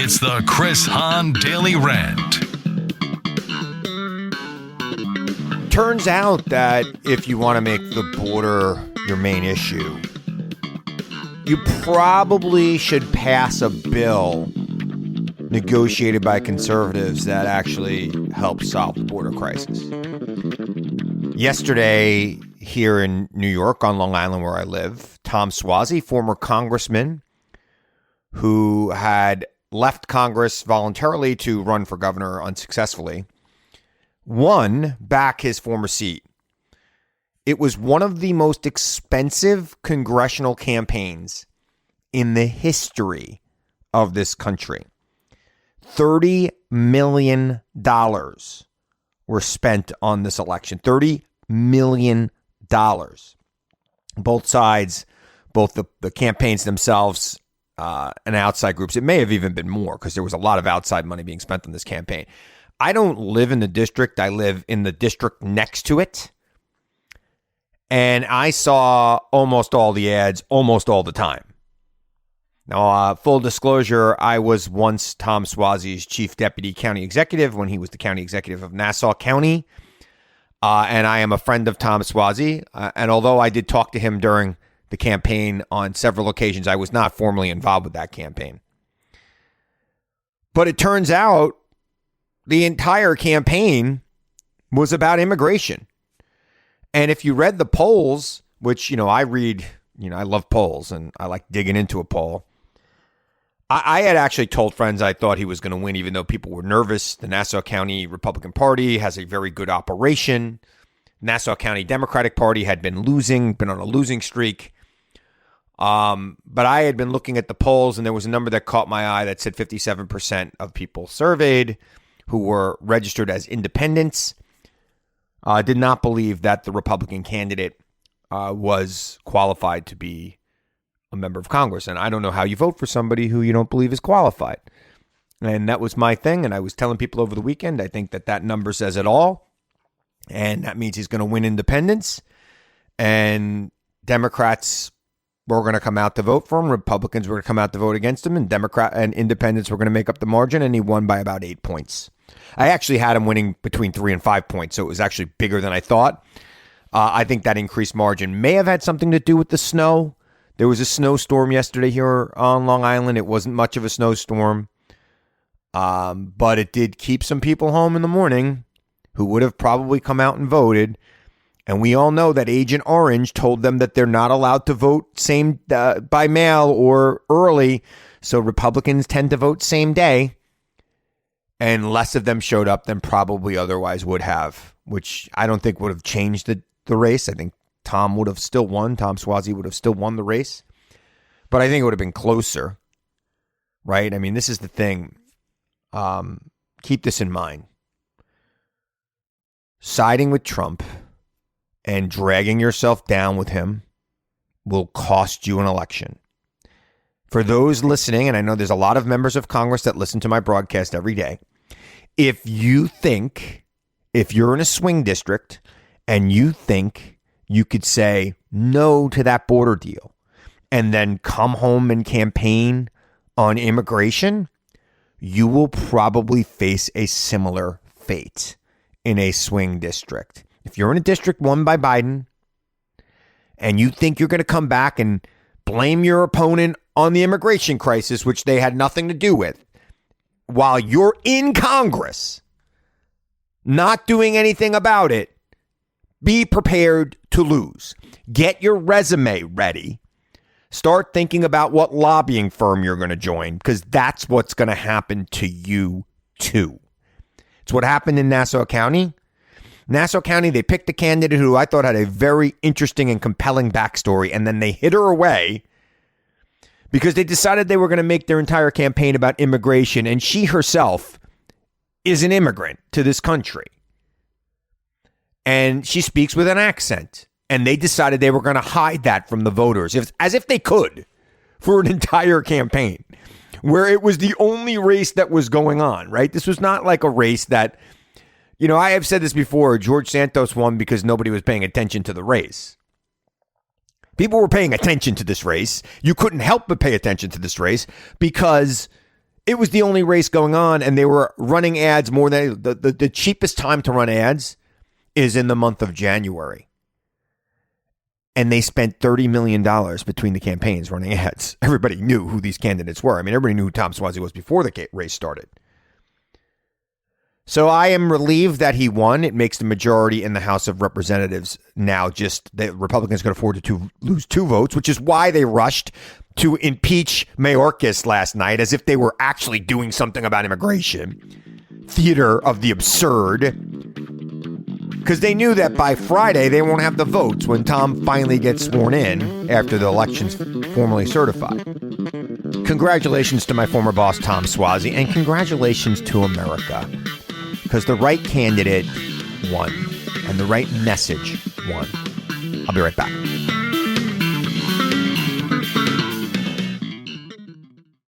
It's the Chris Hahn Daily Rant. Turns out that if you want to make the border your main issue, you probably should pass a bill negotiated by conservatives that actually helps solve the border crisis. Yesterday, here in New York, on Long Island where I live, Tom Suozzi, former congressman who had left Congress voluntarily to run for governor unsuccessfully, won back his former seat. It was one of the most expensive congressional campaigns in the history of this country. $30 million were spent on this election. $30 million. Both sides, both the campaigns themselves and outside groups. It may have even been more because there was a lot of outside money being spent on this campaign. I don't live in the district. I live in the district next to it. And I saw almost all the ads almost all the time. Now, full disclosure, I was once Tom Suozzi's chief deputy county executive when he was the county executive of Nassau County. And I am a friend of Tom Suozzi. And although I did talk to him during the campaign on several occasions, I was not formally involved with that campaign. But it turns out the entire campaign was about immigration. And if you read the polls, which, I read, I love polls and I like digging into a poll. I had actually told friends I thought he was going to win, even though people were nervous. The Nassau County Republican Party has a very good operation. Nassau County Democratic Party had been on a losing streak. But I had been looking at the polls, and there was a number that caught my eye that said 57% of people surveyed who were registered as independents did not believe that the Republican candidate was qualified to be a member of Congress. And I don't know how you vote for somebody who you don't believe is qualified. And that was my thing. And I was telling people over the weekend, I think that number says it all. And that means he's going to win independents. And Democrats were going to come out to vote for him. Republicans were going to come out to vote against him. And Democrat and independents were going to make up the margin. And he won by about 8 points. I actually had him winning between 3 and 5 points. So it was actually bigger than I thought. I think that increased margin may have had something to do with the snow. There was a snowstorm yesterday here on Long Island. It wasn't much of a snowstorm, but it did keep some people home in the morning who would have probably come out and voted. And we all know that Agent Orange told them that they're not allowed to vote same by mail or early. So Republicans tend to vote same day. And less of them showed up than probably otherwise would have, which I don't think would have changed the race. I think Tom would have still won. Tom Suozzi would have still won the race. But I think it would have been closer, right? I mean, this is the thing. Keep this in mind. Siding with Trump and dragging yourself down with him will cost you an election. For those listening, and I know there's a lot of members of Congress that listen to my broadcast every day, if you're in a swing district and you think you could say no to that border deal and then come home and campaign on immigration, you will probably face a similar fate in a swing district. If you're in a district won by Biden and you think you're going to come back and blame your opponent on the immigration crisis, which they had nothing to do with, while you're in Congress, not doing anything about it, be prepared to lose. Get your resume ready. Start thinking about what lobbying firm you're going to join, because that's what's going to happen to you too. It's what happened in Nassau County. Nassau County, they picked a candidate who I thought had a very interesting and compelling backstory, and then they hid her away because they decided they were going to make their entire campaign about immigration, and she herself is an immigrant to this country. And she speaks with an accent. And they decided they were going to hide that from the voters, as if they could, for an entire campaign, where it was the only race that was going on, right? This was not like a race that, I have said this before, George Santos won because nobody was paying attention to the race. People were paying attention to this race. You couldn't help but pay attention to this race because It was the only race going on, and they were running ads more than the cheapest time to run ads is in the month of January. And they spent $30 million between the campaigns running ads. Everybody knew who these candidates were. I mean, everybody knew who Tom Suozzi was before the race started. So I am relieved that he won. It makes the majority in the House of Representatives now just the Republicans could afford to lose 2 votes, which is why they rushed to impeach Mayorkas last night as if they were actually doing something about immigration. Theater of the absurd. Because they knew that by Friday they won't have the votes when Tom finally gets sworn in after the election's formally certified. Congratulations to my former boss, Tom Suozzi, and congratulations to America. Because the right candidate won, and the right message won. I'll be right back.